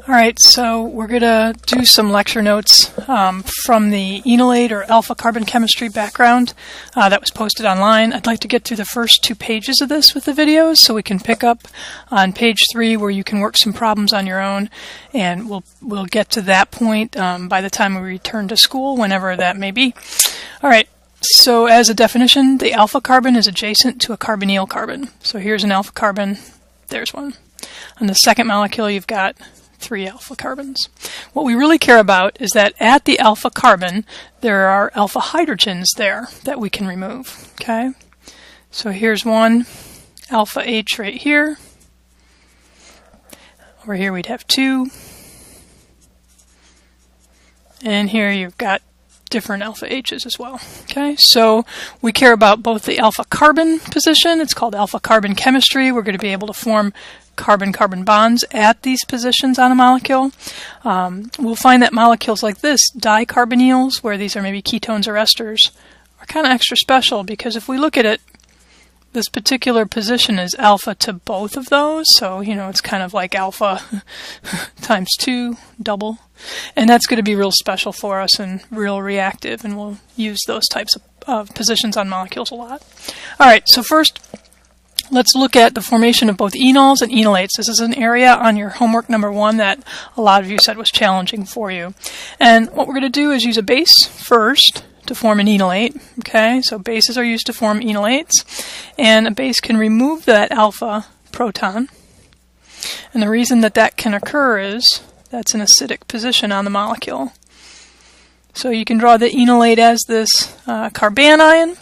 All right, so we're going to do some lecture notes from the enolate or alpha carbon chemistry background that was posted online. I'd like to get through the first 2 pages of this with the videos so we can pick up on page 3 where you can work some problems on your own, and we'll get to that point by the time we return to school, whenever that may be. All right, so as a definition, the alpha carbon is adjacent to a carbonyl carbon. So here's an alpha carbon, there's one. On the second molecule, you've got 3 alpha carbons. What we really care about is that at the alpha carbon, there are alpha hydrogens there that we can remove. Okay? So here's one alpha H right here. Over here we'd have 2. And here you've got different alpha H's as well. Okay, so we care about both the alpha carbon position. It's called alpha carbon chemistry. We're going to be able to form carbon-carbon bonds at these positions on a molecule. We'll find that molecules like this, dicarbonyls, where these are maybe ketones or esters, are kind of extra special because if we look at it, this particular position is alpha to both of those, so it's kind of like alpha times 2, double. And that's going to be real special for us and real reactive, and we'll use those types of positions on molecules a lot. All right, so first, let's look at the formation of both enols and enolates. This is an area on your homework number 1 that a lot of you said was challenging for you. And what we're going to do is use a base first to form an enolate. Okay, so bases are used to form enolates, and a base can remove that alpha proton. And the reason that can occur is that's an acidic position on the molecule. So you can draw the enolate as this carbanion,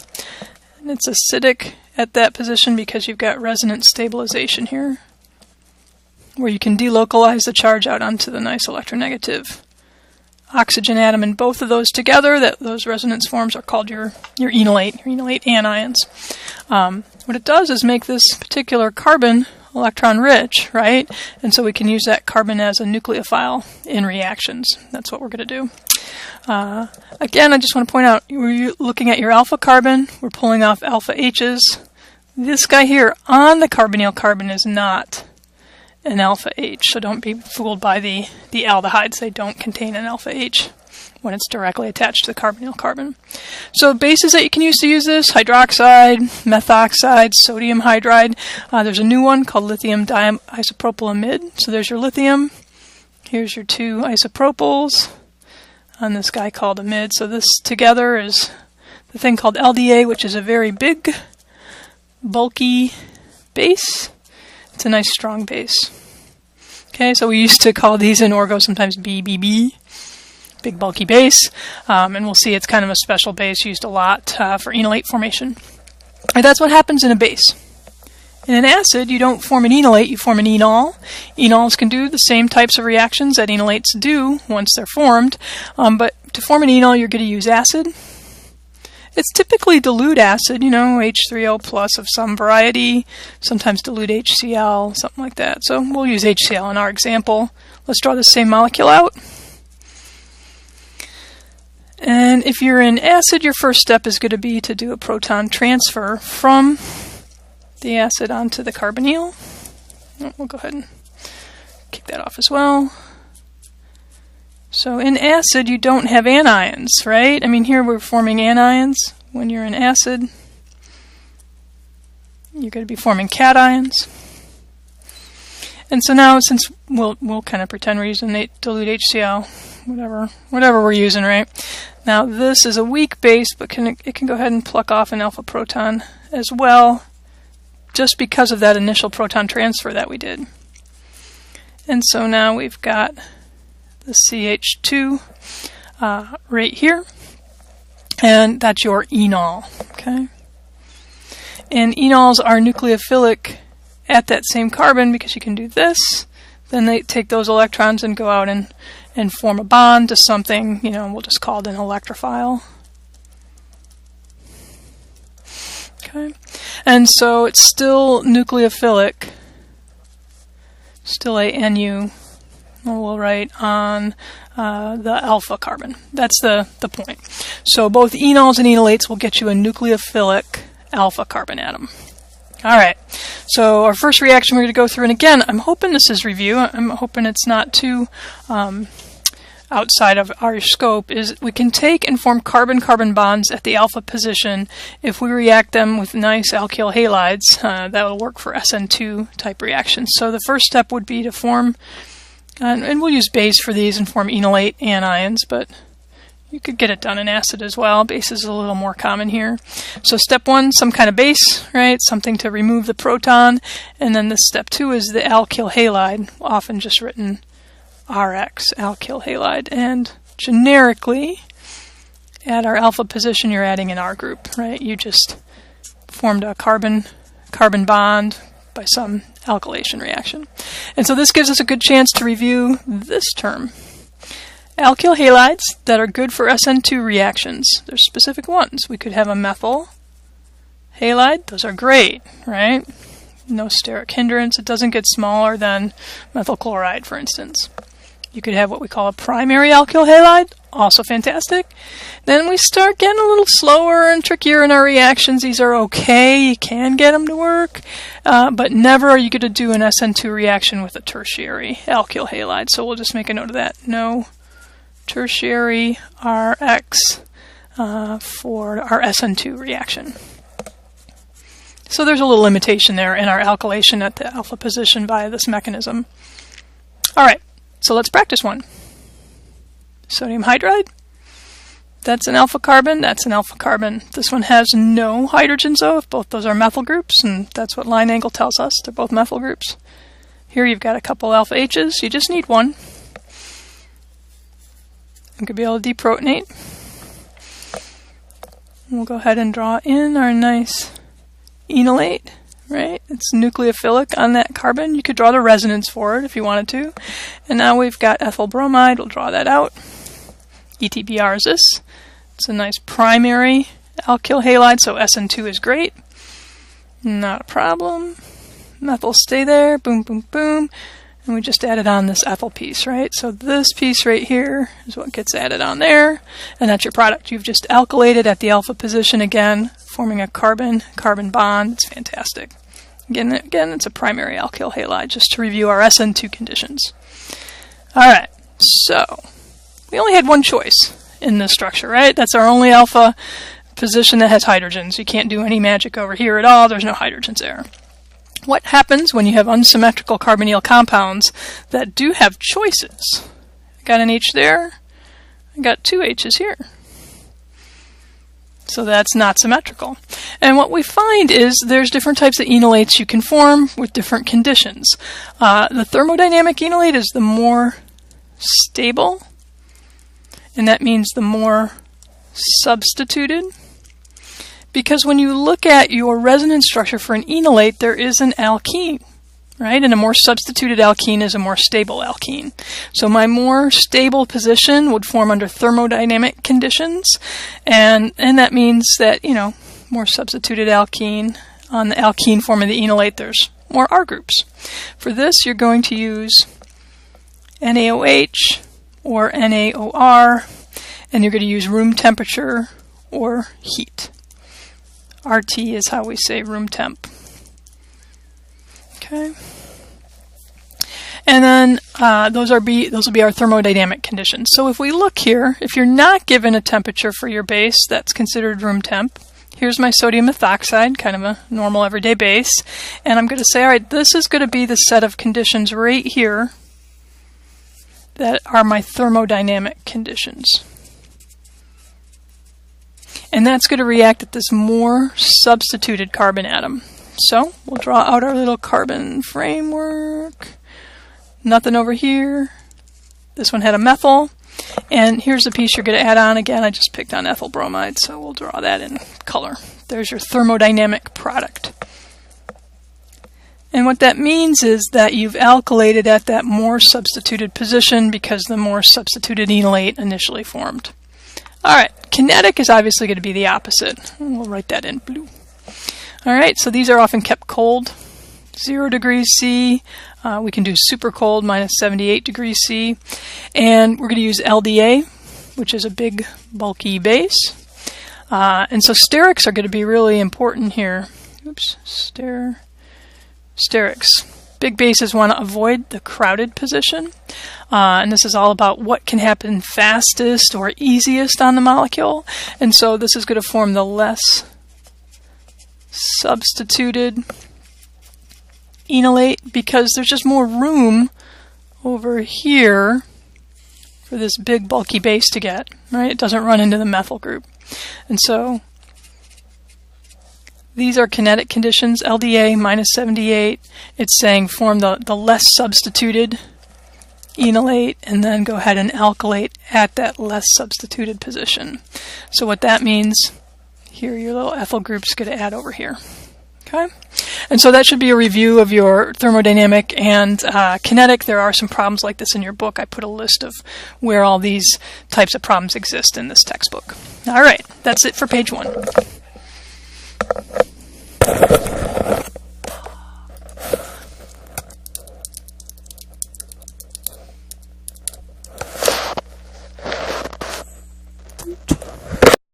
and it's acidic at that position because you've got resonance stabilization here, where you can delocalize the charge out onto the nice electronegative oxygen atom, and both of those together, those resonance forms are called your enolate anions. What it does is make this particular carbon electron rich, right? And so we can use that carbon as a nucleophile in reactions. That's what we're going to do. Again, I just want to point out, we're looking at your alpha carbon, we're pulling off alpha H's. This guy here on the carbonyl carbon is not an alpha H, so don't be fooled by the aldehydes. They don't contain an alpha H when it's directly attached to the carbonyl carbon. So bases that you can use to use this: hydroxide, methoxide, sodium hydride. There's a new one called lithium diisopropylamide. So there's your lithium. Here's your 2 isopropyls on this guy called amide. So this together is the thing called LDA, which is a very big, bulky base. It's a nice strong base. Okay, so we used to call these in Orgo sometimes BBB, big bulky base, and we'll see it's kind of a special base used a lot for enolate formation. And that's what happens in a base. In an acid, you don't form an enolate, you form an enol. Enols can do the same types of reactions that enolates do once they're formed, but to form an enol, you're going to use acid. It's typically dilute acid, H3O plus of some variety, sometimes dilute HCl, something like that. So we'll use HCl in our example. Let's draw the same molecule out. And if you're in acid, your first step is going to be to do a proton transfer from the acid onto the carbonyl. We'll go ahead and kick that off as well. So in acid, you don't have anions, right? I mean, here we're forming anions. When you're in acid, you're going to be forming cations. And so now, since we'll kind of pretend we're using dilute HCl, whatever we're using, right? Now this is a weak base, but it can go ahead and pluck off an alpha proton as well, just because of that initial proton transfer that we did. And so now we've got the CH2 right here, and that's your enol. Okay, and enols are nucleophilic at that same carbon because you can do this. Then they take those electrons and go out and form a bond to something, we'll just call it an electrophile. Okay, and so it's still nucleophilic, still a NU. We'll write on the alpha carbon. That's the point. So both enols and enolates will get you a nucleophilic alpha carbon atom. All right, so our first reaction we're going to go through, and again, I'm hoping this is review. I'm hoping it's not too outside of our scope, is we can take and form carbon-carbon bonds at the alpha position if we react them with nice alkyl halides. That will work for SN2 type reactions. So the first step would be to form, and we'll use base for these and form enolate anions, but you could get it done in acid as well. Base is a little more common here. So step one, some kind of base, right? Something to remove the proton. And then the step two is the alkyl halide, often just written RX, alkyl halide. And generically, at our alpha position, you're adding an R group, right? You just formed a carbon-carbon bond by some alkylation reaction. And so this gives us a good chance to review this term. Alkyl halides that are good for SN2 reactions. There's specific ones. We could have a methyl halide. Those are great, right? No steric hindrance. It doesn't get smaller than methyl chloride, for instance. You could have what we call a primary alkyl halide. Also fantastic. Then we start getting a little slower and trickier in our reactions. These are okay. You can get them to work. But never are you going to do an SN2 reaction with a tertiary alkyl halide. So we'll just make a note of that. No tertiary RX for our SN2 reaction. So there's a little limitation there in our alkylation at the alpha position via this mechanism. All right, so let's practice one. Sodium hydride. That's an alpha carbon, that's an alpha carbon. This one has no hydrogens though, if both those are methyl groups, and that's what line angle tells us. They're both methyl groups. Here you've got a couple alpha H's. You just need one. We could be able to deprotonate. We'll go ahead and draw in our nice enolate, right? It's nucleophilic on that carbon. You could draw the resonance for it if you wanted to. And now we've got ethyl bromide. We'll draw that out. ETBR is this. It's a nice primary alkyl halide, so SN2 is great. Not a problem. Methyls stay there. Boom, boom, boom. And we just added on this ethyl piece, right? So this piece right here is what gets added on there, and that's your product. You've just alkylated at the alpha position again, forming a carbon-carbon bond. It's fantastic. Again, it's a primary alkyl halide, just to review our SN2 conditions. All right, so we only had one choice in this structure, right? That's our only alpha position that has hydrogens. You can't do any magic over here at all. There's no hydrogens there. What happens when you have unsymmetrical carbonyl compounds that do have choices? I got an H there. I got two H's here. So that's not symmetrical. And what we find is there's different types of enolates you can form with different conditions. The thermodynamic enolate is the more stable, and that means the more substituted. Because when you look at your resonance structure for an enolate, there is an alkene, right? And a more substituted alkene is a more stable alkene. So my more stable position would form under thermodynamic conditions, and that means that, you know, more substituted alkene, on the alkene form of the enolate, there's more R groups. For this, you're going to use NaOH or NaOR, and you're going to use room temperature or heat. RT is how we say room temp. Okay. And then those will be our thermodynamic conditions. So if we look here, if you're not given a temperature for your base, that's considered room temp. Here's my sodium methoxide, kind of a normal everyday base. And I'm going to say, all right, this is going to be the set of conditions right here that are my thermodynamic conditions. And that's going to react at this more substituted carbon atom. So we'll draw out our little carbon framework. Nothing over here. This one had a methyl. And here's the piece you're going to add on. Again, I just picked on ethyl bromide, so we'll draw that in color. There's your thermodynamic product. And what that means is that you've alkylated at that more substituted position because the more substituted enolate initially formed. All right, kinetic is obviously going to be the opposite. We'll write that in blue. All right, so these are often kept cold. 0 degrees C. We can do super cold, minus 78 degrees C. And we're going to use LDA, which is a big, bulky base. And so sterics are going to be really important here. sterics. Big bases want to avoid the crowded position. And this is all about what can happen fastest or easiest on the molecule. And so this is going to form the less substituted enolate because there's just more room over here for this big bulky base to get, right? It doesn't run into the methyl group. And so these are kinetic conditions, LDA minus 78. It's saying form the less substituted enolate and then go ahead and alkylate at that less substituted position. So what that means, here your little ethyl group's going to add over here. Okay? And so that should be a review of your thermodynamic and kinetic. There are some problems like this in your book. I put a list of where all these types of problems exist in this textbook. All right, that's it for page 1.